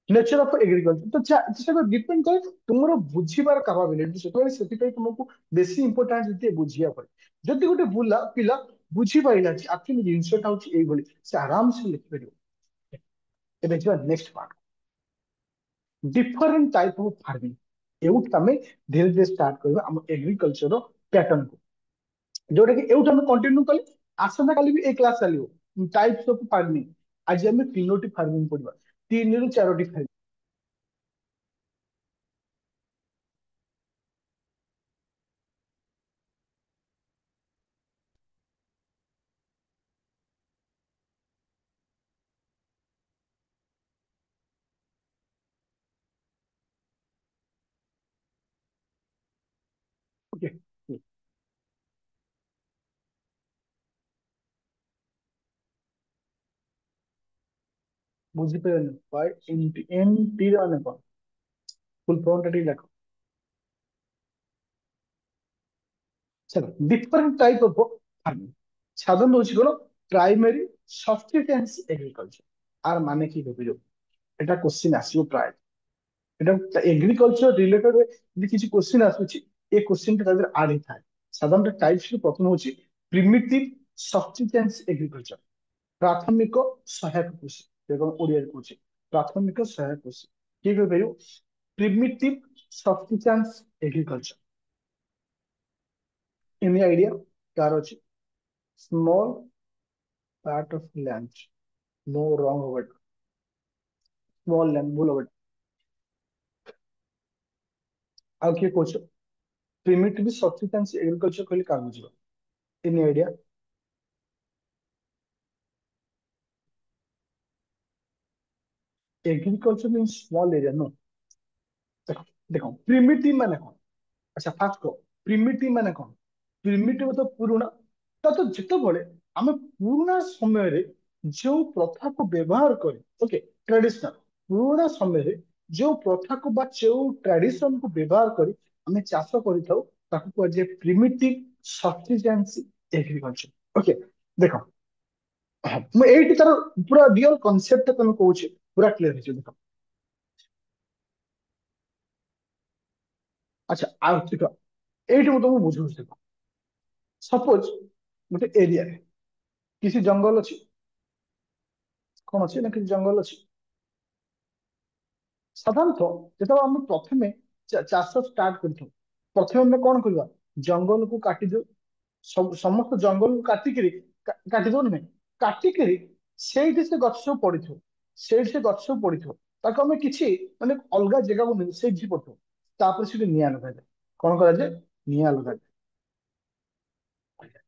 ନେଚର ଅଫ ଏଗ୍ରିକଲଚର। ତ ସେଟା ଡିପେଣ୍ଡ କରେ ତୁମର ବୁଝିବାର କାପାବିଲିଟି। ସେଥିପାଇଁ ତୁମକୁ ବେଶୀ ଇମ୍ପୋର୍ଟାନ୍ସ ଦିଏ ବୁଝିବା ପରେ। ଯଦି ଗୋଟେ ପିଲା ବୁଝିପାରିଲା ଯେ ଆକ୍ଚୁଆଲି ଜିନିଷଟା ହଉଛି ଏଇଭଳି, ସେ ଆରାମସେ ଲେଖିପାରିବ। ଏବେ ଯିବା next part, different type of farming। ଏଉଠୁ ଆମେ ଧୀରେ ଧୀରେ ଷ୍ଟାର୍ଟ କରିବା ଆମ ଏଗ୍ରିକଲଚର ପ୍ୟାଟର୍ନକୁ, ଯୋଉଟା କି ଏଉଠୁ ଆମେ କଣ୍ଟିନ୍ୟୁ କଲେ ଆସନ୍ତା କାଲି ବି ଏଇ କ୍ଲାସ ଚାଲିବ। ଟାଇପ୍ସ ଅଫ ଫାର୍ମିଂ, ଆଜି ଆମେ ତିନୋଟି ଫାର୍ମିଂ ପଢିବା, ତିନିରୁ ଚାରୋଟି ଫାର୍ମିଂ। ଓକେ, ବୁଝିପାରିଲନି ଏନ୍ ଟି ର ମାନେ କଣ? ଫୁଲ ଫର୍ମ ଟା ଟିକେ ଲେଖ। ଡିଫରେଣ୍ଟ ଟାଇପ ଅଫ ଫାର୍ମିଂ ସାଧାରଣ ହଉଛି କଣ? Primary ସବସିଷ୍ଟେନ୍ସ agriculture. ଆର ମାନେ କି ଭାବିବ, ଏଟା କୋଶ୍ଚିନ୍ ଆସିବ ପ୍ରାୟ। ଏଟା ଏଗ୍ରିକଲଚର ରିଲେଟେଡ ଯଦି କିଛି କୋଶ୍ଚିନ୍ ଆସୁଛି, ଏ କୋଶ୍ଚିନ୍ ଟା ତା ଦେହରେ ଆଡ୍ ହେଇଥାଏ। ସାଧାରଣତଃ ଟାଇପ୍ସ ପ୍ରଥମ ହଉଛି ପ୍ରିମିଟିଭ ସବସିଷ୍ଟେନ୍ସ ଏଗ୍ରିକଲଚର, ପ୍ରାଥମିକ ସହାୟକ କୃଷି, ଏବଂ ଓଡିଆରେ କହୁଛି ପ୍ରାଥମିକ ସହାୟକ କୃଷି। କିଏ କହିପାରିବ? Primitive subsistence agriculture, any idea କାହାର ଅଛି? Small part of land, no wrong word, small land भूल वर्ड। ଆଉ କିଏ କହୁଛ? ପ୍ରିମିଟିଭ ସବସିଷ୍ଟେନ୍ସ ଏଗ୍ରିକଲଚର କହିଲେ କାହା ବୁଝିବ? Any idea? Agriculture in small area no. ଦେଖ ଦେଖ ପ୍ରିମିଟିଭ ମାନେ କଣ? ଆଚ୍ଛା ଫାଷ୍ଟ କହ ପ୍ରିମିଟିଭ ମାନେ କଣ? ପ୍ରିମିଟିଭ ତ ପୁରୁଣା। ତ ଯେତେବେଳେ ଆମେ ପୁରୁଣା ସମୟରେ ଯୋଉ ପ୍ରଥାକୁ ବ୍ୟବହାର କରି, ଓକେ, ଟ୍ରାଡିସନାଲ, ପୁରୁଣା ସମୟରେ ଯୋଉ ପ୍ରଥାକୁ ବା ଯୋଉ ଟ୍ରାଡିସନକୁ ବ୍ୟବହାର କରି ଆମେ ଚାଷ କରିଥାଉ ତାକୁ କୁହାଯାଏ ପ୍ରିମିଟିଭ ସବସିଷ୍ଟେନ୍ସ ଏଗ୍ରିକଲଚର। ଓକେ, ଦେଖ, ହଁ, ମୁଁ ଏଇଠି ତାର ପୁରା ରିଅଲ କନସେପ୍ଟ ତମେ କହୁଛି, ପୁରା କ୍ଲିୟର ହେଇଯିବ ଦେଖ। ଆଚ୍ଛା ଆଉ ଦେଖ, ଏଇଠି ମୁଁ ତମକୁ ବୁଝଉଛି ଦେଖ। ସପୋଜ ଗୋଟେ ଏରିଆରେ କିଛି ଜଙ୍ଗଲ ଅଛି, କଣ ଅଛି ନା କିଛି ଜଙ୍ଗଲ ଅଛି। ସାଧାରଣତଃ ଯେତେବେଳେ ଆମେ ପ୍ରଥମେ ଚାଷ ଷ୍ଟାର୍ଟ କରିଥାଉ, ପ୍ରଥମେ ଆମେ କଣ କରିବା? ଜଙ୍ଗଲକୁ କାଟିଦଉ। ସମସ୍ତ ଜଙ୍ଗଲକୁ କାଟିକିରି କାଟିଦଉ ନା ନାଇଁ? କାଟିକିରି ସେଇଠି ସେ ଗଛ ସବୁ ପଡିଥିବ, ସେଇଠି ସେ ଗଛ ସବୁ ପଡିଥିବ, ତାକୁ ଆମେ କିଛି ମାନେ ଅଲଗା ଜାଗାକୁ ନେଇ ସେଇଠି ପଡିଥିବ, ତାପରେ ସେଠି ନିଆଁ ଲଗାଯାଏ। କଣ କରାଯାଏ? ନିଆଁ ଲଗାଯାଏ।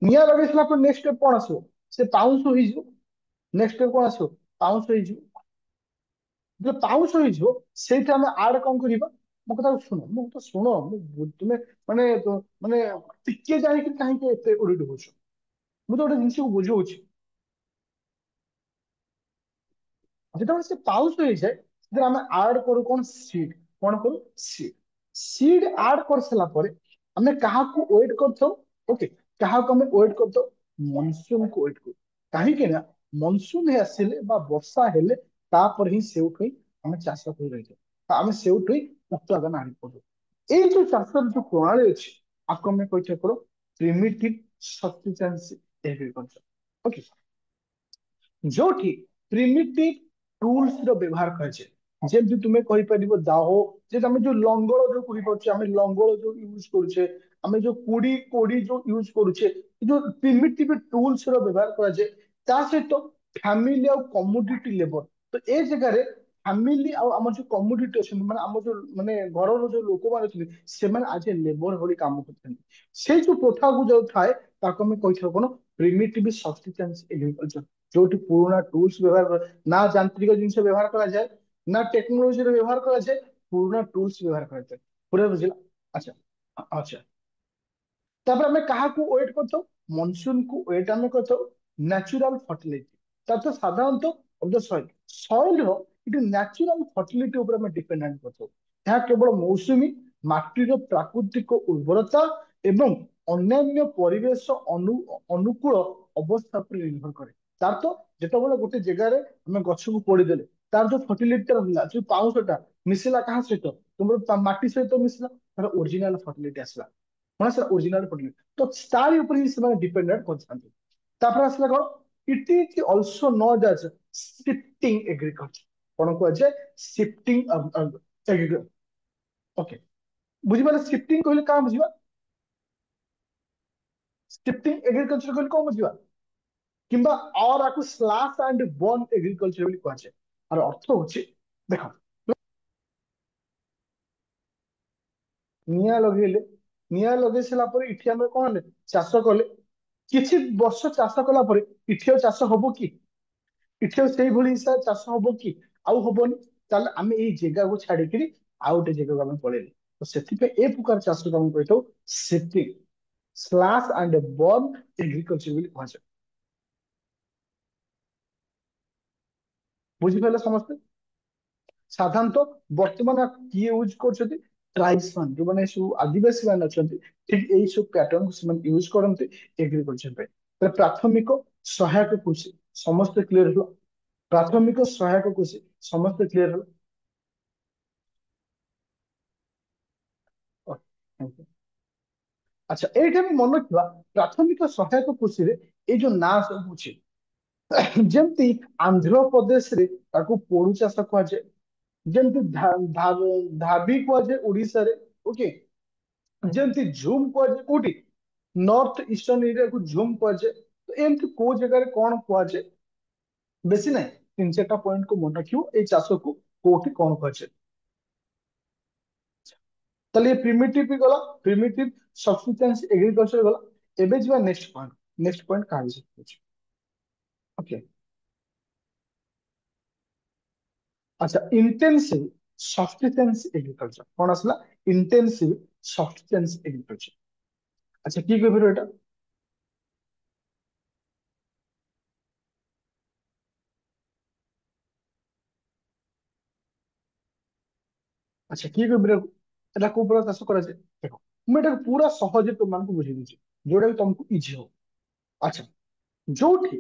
ନିଆଁ ଲଗେଇ ସାରିଲା ପରେ ନେକ୍ସଟ ଷ୍ଟେପ କଣ ଆସିବ? ସେ ପାଉଁଶ ହେଇଯିବ। ନେକ୍ସଟ ଷ୍ଟେପ କଣ ଆସିବ? ପାଉଁଶ ହେଇଯିବ। ଯେତେବେଳେ ପାଉଁଶ ହେଇଯିବ ସେଇଠି ଆମେ ଆଡ କଣ କରିବା? ମୋ କଥା ଶୁଣ, ମୋ କଥା ଶୁଣ, ତୁମେ ମାନେ ମାନେ ଟିକେ ଜାଣିକି କାହିଁକି ଏତେ ଉଡିଡ ହଉଛ? ମୁଁ ତ ଗୋଟେ ଜିନିଷକୁ ବୁଝଉଛି। ଯେତେବେଳେ ସେ ପାଉଁଶ ହେଇଯାଏ ସେଥିରେ ଆମେ ଆଡ କରୁ କଣ? ସିଡ୍। କଣ କରୁ? ସିଡ୍। ସିଡ୍ ଆଡ କରିସାରିଲା ପରେ ଆମେ କାହାକୁ ୱେଟ କରିଥାଉ? ଓକେ, କାହାକୁ ଆମେ ୱେଟ କରିଥାଉ? ମନସୁନକୁ ୱେଟ କରୁ। କାହିଁକି ନା ମନସୁନ ଆସିଲେ ବା ବର୍ଷା ହେଲେ ତାପରେ ହିଁ ସେଇଠୁ ହିଁ ଆମେ ଚାଷ କରି ରହିଥାଉ, ଆମେ ସେଇଠୁ ହିଁ ଉତ୍ପାଦନ ଆଣିପାରୁ। ଏଇ ଯୋଉ ଚାଷର ଯୋଉ ପ୍ରଣାଳୀ ଅଛି ଆକୁ ଆମେ କହିଥାଉ କଣ? Primitive subsistence agriculture. ଓକେ, ଯୋଉଠି ପ୍ରିମିଟିଭ ଟୁଲସ ର ବ୍ୟବହାର କରାଯାଏ। ଯେମିତି ତୁମେ କହିପାରିବ ଦାହ, ଯେ ଆମେ ଯୋଉ ଲଙ୍ଗଳ ଯୋଉ କହିପାରୁଛେ, ଆମେ ଲଙ୍ଗଳ ଯୋଉ ୟୁଜ କରୁଛେ, ଆମେ ଯୋଉ କୋଡି କୋଡି ଯୋଉ ୟୁଜ କରୁଛେ, ଏ ଯୋଉ ପ୍ରିମିଟିଭ ଟୁଲସ ର ବ୍ୟବହାର କରାଯାଏ। ତା ସହିତ ଫ୍ୟାମିଲି ଆଉ କମୋଡିଟି ଲେବର। ତ ଏ ଜାଗାରେ ଫ୍ୟାମିଲି ଆଉ ଆମର ଯୋଉ କମୋଡିଟି ଅଛନ୍ତି, ମାନେ ଆମର ଯୋଉ ମାନେ ଘରର ଯୋଉ ଲୋକମାନେ ଅଛନ୍ତି, ସେମାନେ ଆଜି ଲେବର ଭଳି କାମ କରୁଛନ୍ତି। ସେଇ ଯୋଉ ପ୍ରଥାକୁ ଯୋଉ ଥାଏ ତାକୁ ଆମେ କହିଥାଉ କଣ? Primitive subsistence agriculture. ଯୋଉଠି ପୁରୁଣା ଟୁଲସ ବ୍ୟବହାର ନା ଯାନ୍ତ୍ରିକ ଜିନିଷ ବ୍ୟବହାର କରାଯାଏ, ନା ଟେକ୍ନୋଲୋଜିର ବ୍ୟବହାର କରାଯାଏ, ପୁରୁଣା ଟୁଲସ ବ୍ୟବହାର କରାଯାଏ। ପୁରା ବୁଝିଲା? ଆଚ୍ଛା, ଆଚ୍ଛା। ତାପରେ ଆମେ କାହାକୁ ୱେଟ କରିଥାଉ? ମନସୁନକୁ ୱେଟ ଆମେ କରିଥାଉ। ନ୍ୟାଚୁରାଲ ଫର୍ଟିଲିଟି, ତାର ତ ସାଧାରଣତଃ ଅବ ଦ ସଏଲ, ସଏଲର ଏଠି ନ୍ୟାଚୁରାଲ ଫର୍ଟିଲିଟି ଉପରେ ଆମେ ଡିପେଣ୍ଡାଣ୍ଟ କରିଥାଉ। ଏହା କେବଳ ମୌସୁମୀ, ମାଟିର ପ୍ରାକୃତିକ ଉର୍ବରତା ଏବଂ ଅନ୍ୟାନ୍ୟ ପରିବେଶ ଅନୁକୂଳ ଅବସ୍ଥା ଉପରେ ନିର୍ଭର କରେ। ତାର ତ ଯେତେବେଳେ ଗୋଟେ ଜାଗାରେ ଆମେ ଗଛକୁ ପୋଡିଦେଲେ ତାର ଯୋଉ ଫର୍ଟିଲିଟି ରହିଲା, ଯୋଉ ପାଉଁଶଟା ମିଶିଲା କାହା ସହିତ? ତୁମର ମାଟି ସହିତ ମିଶିଲା, ତାର ଓରିଜିନାଲ ଫର୍ଟିଲିଟି ଆସିଲା। ମାନେ ସେଟା ଓରିଜିନାଲ ଫର୍ଟିଲିଟି। ତ ତାରି ଉପରେ ହିଁ ସେମାନେ ଡିପେଣ୍ଡେଣ୍ଟ କରିଥାନ୍ତି। ତାପରେ ଆସିଲା କଣ? ଇଟ ଇଜ ଅଲସୋ ନୋନ୍ ଆଜ ଶିଫ୍ଟିଂ ଏଗ୍ରିକଲଚର। କଣ କୁହାଯାଏ? Shifting agriculture. ଓକେ, ବୁଝିପାରିଲେ? ଶିଫ୍ଟିଂ କହିଲେ କାହା ବୁଝିବା? ଶିଫ୍ଟିଂ ଏଗ୍ରିକଲଚର କହିଲେ କଣ ବୁଝିବା? କିମ୍ବା और ଆକୁ ସ୍ଲାଶ ଆଣ୍ଡ ବର୍ନ ଏଗ୍ରିକଲଚର ବୋଲି କୁହାଯାଏ। ଆର ଅର୍ଥ ହଉଛି, ଦେଖ, ନିଆଁ ଲଗେଇଲେ, ନିଆଁ ଲଗେଇ ସାରିଲା ପରେ ଏଠି ଆମେ କଣ ହେଲେ? ଚାଷ କଲେ। କିଛି ବର୍ଷ ଚାଷ କଲା ପରେ ଏଠି ଆଉ ଚାଷ ହବ କି? ଏଠି ଆଉ ସେଇଭଳି ହିସାବରେ ଚାଷ ହବ କି? ଆଉ ହବନି। ତାହେଲେ ଆମେ ଏଇ ଜାଗାକୁ ଛାଡିକିରି ଆଉ ଗୋଟେ ଜାଗାକୁ ଆମେ ପଳେଇଲେ। ତ ସେଥିପାଇଁ ଏ ପ୍ରକାର ଚାଷକୁ ଆମେ କହିଥାଉ ଶିଫ୍ଟିଂ, ସ୍ଲାଶ ଆଣ୍ଡ ବର୍ନ ଏଗ୍ରିକଲଚର ବୋଲି କୁହାଯାଏ। ବୁଝିପାରିଲେ ସମସ୍ତେ? ସାଧାରଣତଃ ବର୍ତ୍ତମାନ କିଏ ୟୁଜ କରୁଛନ୍ତି? ଟ୍ରାଇବ୍ସ ମାନେ, ଯୋଉମାନେ ସବୁ ଆଦିବାସୀ ମାନେ ଅଛନ୍ତି, ଠିକ ଏଇ ସବୁ ପ୍ୟାଟର୍ନକୁ ସେମାନେ ୟୁଜ କରନ୍ତି ଏଗ୍ରିକଲଚର ପାଇଁ। ତ ପ୍ରାଥମିକ ସହାୟକ କୃଷି ସମସ୍ତେ କ୍ଲିୟର ହେଲା? ପ୍ରାଥମିକ ସହାୟକ କୃଷି ସମସ୍ତେ କ୍ଲିୟର ହେଲା? ଆଚ୍ଛା, ଏଇଠି ଆମେ ମନେ ରଖିବା ପ୍ରାଥମିକ ସହାୟକ କୃଷିରେ ଏଇ ଯୋଉ ନାଁ ସବୁ ଅଛି, ଯେମିତି ଆନ୍ଧ୍ରପ୍ରଦେଶରେ ତାକୁ ପୋଡୁ ଚାଷ କୁହାଯାଏ, ଯେମିତି ଧାବି କୁହାଯାଏ ଓଡିଶାରେ, ଓକେ, ଯେମିତି ଝୁମ କୁହାଯାଏ କୋଉଠି? ନର୍ଥ ଇଷ୍ଟର୍ଣ୍ଣ ଏରିଆକୁ ଝୁମ କୁହାଯାଏ। ତ ଏମିତି କୋଉ ଜାଗାରେ କଣ କୁହାଯାଏ? ବେଶୀ ନାହିଁ, ତିନି ଚାରିଟା ପଏଣ୍ଟକୁ ମନେ ରଖିବ ଏଇ ଚାଷକୁ କୋଉଠି କଣ କୁହାଯାଏ। ताले ये प्रिमिटिव भी गला प्रिमिटिव सब्सिस्टेंस एग्रीकल्चर गला एबे जिबा नेक्स्ट पॉइंट का विषय ओके अच्छा इंटेंसिव सब्सिस्टेंस एग्रीकल्चर कौन आसला इंटेंसिव सब्सिस्टेंस एग्रीकल्चर अच्छा की कहबिर एटा अच्छा की कहबिर एटा को पूरा चाष करा जाए देखो मैं एटा पूरा सहज तुमको बुझे दूची जोटा कि तुमको इजी हो अच्छा जोठी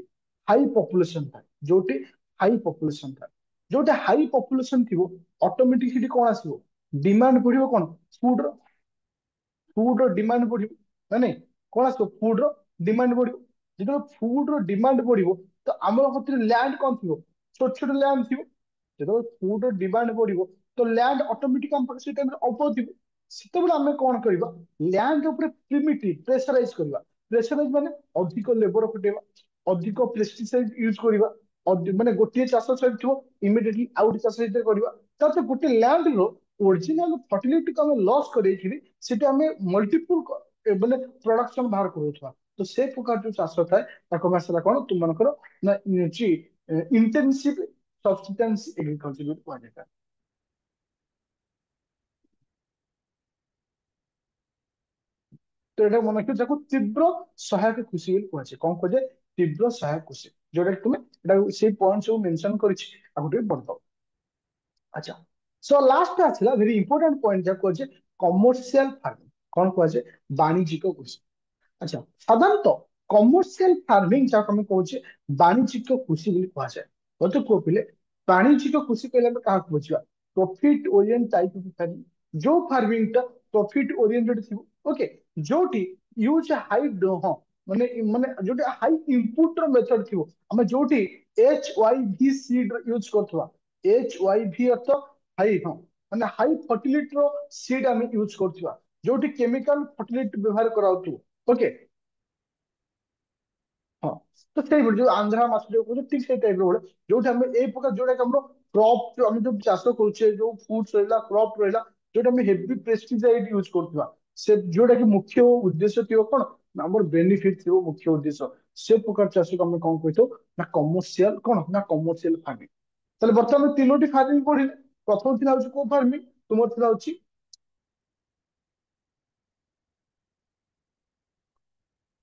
हाई पॉपुलेशन था जोठी हाई पॉपुलेशन था जोटे हाई पॉपुलेशन थी ऑटोमेटिकली कौन आसो डिमांड बढ़ियो कौन फूड फूड डिमांड बढ़ियो ना नहीं कौन आसो फूड डिमांड बढ़ियो जो फूड डिमांड बढ़ियो तो आम लैंड कौन थी छोट छोट लैंड थी जो फूड डिमांड बढ़ियो तो लैंड ऑटोमेटिक से टाइम अल्प थी सेतबेले आम कौन करबा लैंड ऊपर प्रिमिटिव प्रेशराइज करबा प्रेशराइज माने अधिक लेबर खटेबा अधिक पेस्टिसाइड यूज करबा माने गोटे चाष सहित थो इमिडिएटली आउ गोटे चाष सहित करबा ताते गोटे लैंड रो ओरिजिनल फर्टिलिटी को हम लॉस करेकिरी सेटा हमें मल्टीपल माने प्रोडक्शन बाहर करूथवा तो से प्रकार जो चाष थाए ताको मासला कोन तुम मनकर ना इंटेंसिव सब्सिस्टेंस एग्रीकल्चर कुहा जाय तो এটা মনে রাখো যাকে তীব্র সহায়ক কৃষি বলে কুହାଯାଏ କଣ କୁହାଯାଏ ତୀବ୍ର ସହାୟକ କୃଷି ଯୋଉଟା କି ତୁମେ এটা ସେଇ ପଏଣ୍ଟ ସବୁ ମେନସନ କରିଛି ତାକୁ ଟିକେ ପଢିଦବ ଆଚ୍ଛା ସୋ ଲାଷ୍ଟ ଆସିଲା ଭେରି ଇମ୍ପୋର୍ଟାଣ୍ଟ ପଏଣ୍ଟ ଯାହା କୁହାଯାଏ କମର୍ସିଆଲ ଫାର୍ମିଂ କଣ କୁହାଯାଏ ବାଣିଜ୍ୟିକ କୃଷି ଆଚ୍ଛା ସାଧାରଣତଃ କମର୍ସିଆଲ ଫାର୍ମିଂ ଯାହାକୁ ଆମେ କହୁଛେ ବାଣିଜ୍ୟିକ କୃଷି ବୋଲି କୁହାଯାଏ ମୋତେ କୁହ ପିଲେ ବାଣିଜ୍ୟିକ କୃଷି କହିଲେ ଆମେ କାହାକୁ ବୁଝିବା profit Orient type of farming ଯୋଉ ଫାର୍ମିଂ ଟା ପ୍ରଫିଟ ଓରିଏଣ୍ଟେଡ ଥିବ ଓକେ ଯୋଉଠି ୟୁଜ ହାଇ ହଁ ମାନେ ମାନେ ଯୋଉଠି ହାଇ ଇନପୁଟ ର ମେଥଡ ଥିବ ଆମେ ଯୋଉଠି HYV ସିଡ୍ ୟୁଜ କରୁଥିବା HYV ଅର୍ଥ ହାଇ ହଁ ମାନେ ହାଇ ଫର୍ଟିଲିଟି ର ସିଡ୍ ଆମେ ୟୁଜ କରୁଥିବା ଯୋଉଠି କେମିକାଲ ଫର୍ଟିଲିଟି ବ୍ୟବହାର କରାଯାଉଥିବ ଓକେ ହଁ ତ ସେଇଭଳି ଯୋଉ ଆନ୍ଧ୍ରା ମାଛ ଯୋଉ କହୁଛୁ ଠିକ ସେଇ ଟାଇପ ର ଭଳି ଯୋଉଠି ଆମେ ଏଇ ପ୍ରକାର ଯୋଉଟା କି ଆମର କ୍ରପ ଆମେ ଯୋଉ ଚାଷ କରୁଛେ ଯୋଉ ଫୁଡ ରହିଲା କ୍ରପ ରହିଲା ଯୋଉଟା ଆମେ ହେଭି ପେଷ୍ଟିସାଇଡ ୟୁଜ କରୁଥିବା ସେ ଯୋଉଟା କି ମୁଖ୍ୟ ଉଦ୍ଦେଶ୍ୟ ଥିବ କଣ ନା ଆମର ବେନିଫିଟ ଥିବ ମୁଖ୍ୟ ଉଦ୍ଦେଶ୍ୟ ସେ ପ୍ରକାର ଚାଷକୁ ଆମେ କଣ କହିଥାଉ ନା କମର୍ସିଆଲ କଣ ନା କମର୍ସିଆଲ ଫାର୍ମିଂ ତାହେଲେ ବର୍ତ୍ତମାନ ତିନୋଟି ଫାର୍ମିଂ ପଢିଲେ ପ୍ରଥମ ଥିଲା ହଉଛି କୋଉ ଫାର୍ମିଂ ତୁମର ଥିଲା ହଉଛି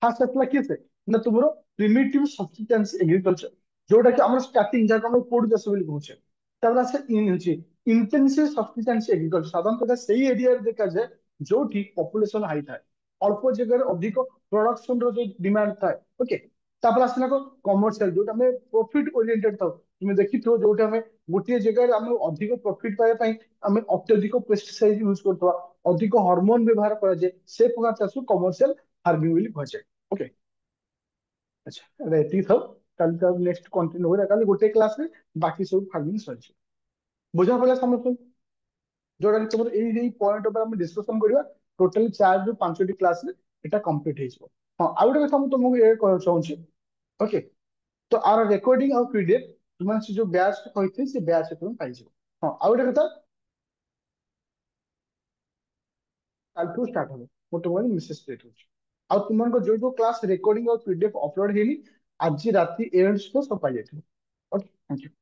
ଫାର୍ଷ୍ଟ ଆସିଲା କିଏ ସେ ନା ତୁମର ପ୍ରିମିଟିଭ ସବସିଷ୍ଟେନ୍ସ ଏଗ୍ରିକଲଚର ଯୋଉଟା କି ଆମର ଷ୍ଟାର୍ଟିଂ ଯାହାକୁ ଆମେ ପୋଡୁ ଚାଷ ବୋଲି କହୁଛେ ତାପରେ ଆସେ ହଉଛି ଇଣ୍ଟେନ୍ସିଭ ସବସିଷ୍ଟେନ୍ସ ଏଗ୍ରିକଲଚର ସାଧାରଣତଃ ସେଇ ଏରିଆରେ ଦେଖାଯାଏ ଯୋଉଠି ପପୁଲେସନ ହାଇ ଥାଏ ଅଳ୍ପ ଜାଗାରେ ଅଧିକ ପ୍ରଡକ୍ସନ ର ଯୋଉ ଡିମାଣ୍ଡ ଥାଏ ଓକେ ତାପରେ ଆସିଲା କଣ କମର୍ସିଆଲ ଯୋଉଟା ଆମେ ପ୍ରଫିଟ ଓରିଏଣ୍ଟେଡ ଥାଉ ତୁମେ ଦେଖିଥିବ ଯୋଉଠି ଆମେ ଗୋଟିଏ ଜାଗାରେ ଆମେ ଅଧିକ ପ୍ରଫିଟ ପାଇବା ପାଇଁ ଆମେ ଅତ୍ୟଧିକ ପେଷ୍ଟିସାଇଡ ୟୁଜ କରୁଥିବା ଅଧିକ ହରମୋନ ବ୍ୟବହାର କରାଯାଏ ସେ ପ୍ରକାର ଚାଷକୁ କମର୍ସିଆଲ ଫାର୍ମିଂ ବୋଲି କୁହାଯାଏ ଓକେ ଆଚ୍ଛା ଏଇଟା ଏତିକି ଥାଉ କାଲି ତ ନେକ୍ସଟ କଣ୍ଟିନ୍ୟୁ କରିବା କାଲି ଗୋଟେ କ୍ଲାସରେ ବାକି ସବୁ ଫାର୍ମିଂ ସରିଯିବ ବୁଝା ପଡିଲା ସମସ୍ତଙ୍କୁ ଯୋଉଟା କି ତମର ଏଇ ପଏଣ୍ଟ ଉପରେ ଆମେ ଡିସକସନ କରିବା ଟୋଟାଲି 4 ରୁ 5ଟି କ୍ଲାସରେ ଏଟା କମ୍ପ୍ଲିଟ ହେଇଯିବ ହଁ ଆଉ ଗୋଟେ କଥା ମୁଁ ତମକୁ ଏ କହିବାକୁ ଚାହୁଁଛି ଓକେ ତ ଆର ରେକର୍ଡିଂ ଆଉ ପିଡିଏଫ ତୁମେ ସେ ଯୋଉ ବ୍ୟାଚ କହିଥିଲି ସେ ବ୍ୟାଚ ତୁମେ ପାଇଯିବ ହଁ ଆଉ ଗୋଟେ କଥା କାଲିଠୁ ଷ୍ଟାର୍ଟ ହବ ମୁଁ ତୁମକୁ ମେସେଜ ଦେଇଦଉଛି ଆଉ ତୁମମାନଙ୍କ ଯୋଉ ଯୋଉ କ୍ଲାସ ରେକର୍ଡିଂ ଆଉ ପିଡିଏଫ ଅପଲୋଡ ହେଇନି ଆଜି ରାତି ଏଣ୍ଡ ସୁଦ୍ଧା ସବୁ ପାଇଯାଇଥିବ ଓକେ ଥ୍ୟାଙ୍କ ୟୁ